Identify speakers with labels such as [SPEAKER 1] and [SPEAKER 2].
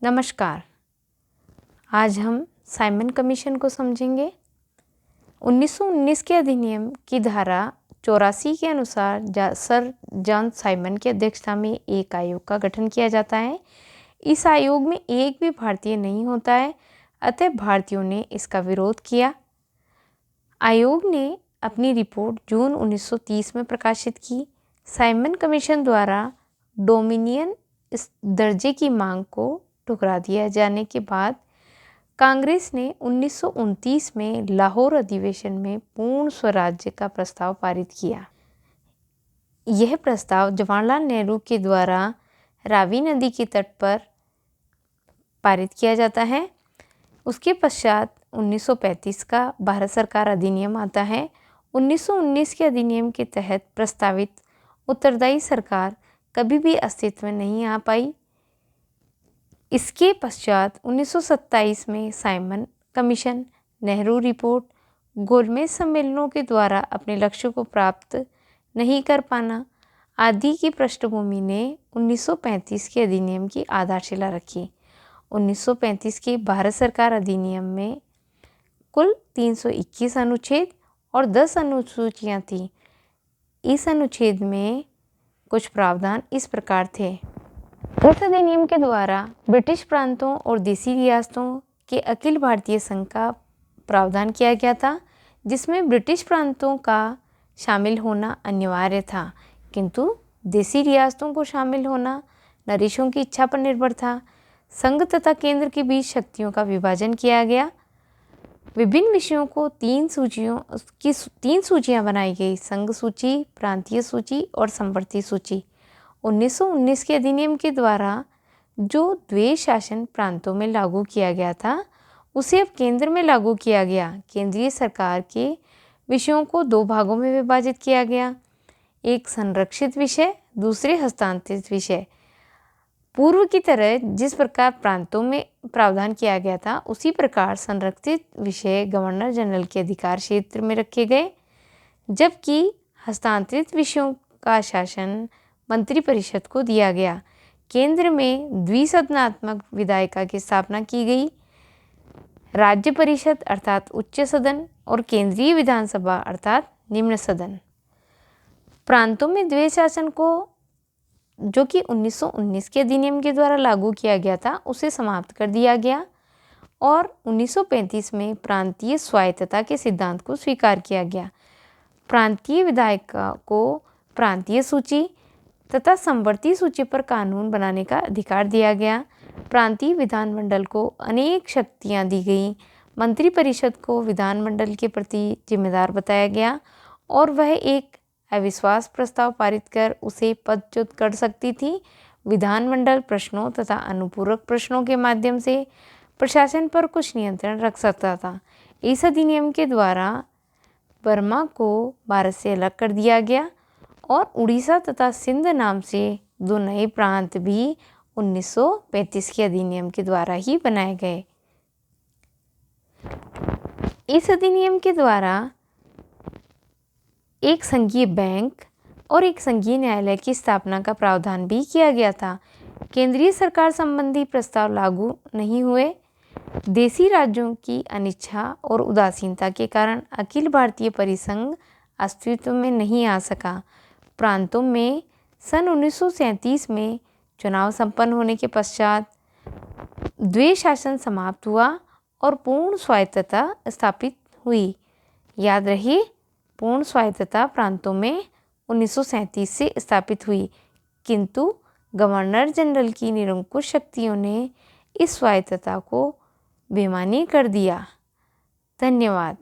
[SPEAKER 1] नमस्कार। आज हम साइमन कमीशन को समझेंगे। 1919 के अधिनियम की धारा 84 के अनुसार सर जॉन साइमन की अध्यक्षता में एक आयोग का गठन किया जाता है। इस आयोग में एक भी भारतीय नहीं होता है, अतः भारतीयों ने इसका विरोध किया। आयोग ने अपनी रिपोर्ट जून 1930 में प्रकाशित की। साइमन कमीशन द्वारा डोमिनियन इस दर्जे की मांग को ठुकरा दिया जाने के बाद कांग्रेस ने 1929 में लाहौर अधिवेशन में पूर्ण स्वराज्य का प्रस्ताव पारित किया। यह प्रस्ताव जवाहरलाल नेहरू के द्वारा रावी नदी के तट पर पारित किया जाता है। उसके पश्चात 1935 का भारत सरकार अधिनियम आता है। 1919 के अधिनियम के तहत प्रस्तावित उत्तरदायी सरकार कभी भी अस्तित्व में नहीं आ पाई। इसके पश्चात 1927 में साइमन कमीशन, नेहरू रिपोर्ट, गोलमेज सम्मेलनों के द्वारा अपने लक्ष्य को प्राप्त नहीं कर पाना आदि की पृष्ठभूमि ने 1935 के अधिनियम की आधारशिला रखी। 1935 के भारत सरकार अधिनियम में कुल 321 अनुच्छेद और 10 अनुसूचियाँ थीं। इस अनुच्छेद में कुछ प्रावधान इस प्रकार थे। इस अधिनियम के द्वारा ब्रिटिश प्रांतों और देसी रियासतों के अखिल भारतीय संघ का प्रावधान किया गया था, जिसमें ब्रिटिश प्रांतों का शामिल होना अनिवार्य था, किंतु देसी रियासतों को शामिल होना नरेशों की इच्छा पर निर्भर था। संघ तथा केंद्र के बीच शक्तियों का विभाजन किया गया। विभिन्न विषयों को तीन सूचियां बनाई गई: संघ सूची, प्रांतीय सूची और संवर्ती सूची। 1919 के अधिनियम के द्वारा जो द्वैध शासन प्रांतों में लागू किया गया था, उसे अब केंद्र में लागू किया गया। केंद्रीय सरकार के विषयों को दो भागों में विभाजित किया गया, एक संरक्षित विषय, दूसरे हस्तांतरित विषय। पूर्व की तरह जिस प्रकार प्रांतों में प्रावधान किया गया था, उसी प्रकार संरक्षित विषय गवर्नर जनरल के अधिकार क्षेत्र में रखे गए, जबकि हस्तांतरित विषयों का शासन मंत्रिपरिषद को दिया गया। केंद्र में द्विसदनात्मक विधायिका की स्थापना की गई। राज्य परिषद अर्थात उच्च सदन और केंद्रीय विधानसभा अर्थात निम्न सदन। प्रांतों में द्वैध शासन को, जो कि 1919 के अधिनियम के द्वारा लागू किया गया था, उसे समाप्त कर दिया गया और 1935 में प्रांतीय स्वायत्तता के सिद्धांत को स्वीकार किया गया। प्रांतीय विधायिका को प्रांतीय सूची तथा संवर्ती सूची पर कानून बनाने का अधिकार दिया गया। प्रांतीय विधानमंडल को अनेक शक्तियां दी गई। मंत्रिपरिषद को विधानमंडल के प्रति जिम्मेदार बताया गया और वह एक अविश्वास प्रस्ताव पारित कर उसे पदच्युत कर सकती थी। विधानमंडल प्रश्नों तथा अनुपूरक प्रश्नों के माध्यम से प्रशासन पर कुछ नियंत्रण रख सकता था। इस अधिनियम के द्वारा बर्मा को भारत से अलग कर दिया गया और उड़ीसा तथा सिंध नाम से दो नए प्रांत भी 1935 के अधिनियम के द्वारा ही बनाए गए। इस अधिनियम के द्वारा एक संघीय बैंक और एक संघीय न्यायालय की स्थापना का प्रावधान भी किया गया था। केंद्रीय सरकार संबंधी प्रस्ताव लागू नहीं हुए। देसी राज्यों की अनिच्छा और उदासीनता के कारण अखिल भारतीय परिसंघ अस्तित्व में नहीं आ सका। प्रांतों में सन 1937 में चुनाव संपन्न होने के पश्चात द्वैध शासन समाप्त हुआ और पूर्ण स्वायत्तता स्थापित हुई। याद रहे, पूर्ण स्वायत्तता प्रांतों में 1937 से स्थापित हुई, किंतु गवर्नर जनरल की निरंकुश शक्तियों ने इस स्वायत्तता को बेमानी कर दिया। धन्यवाद।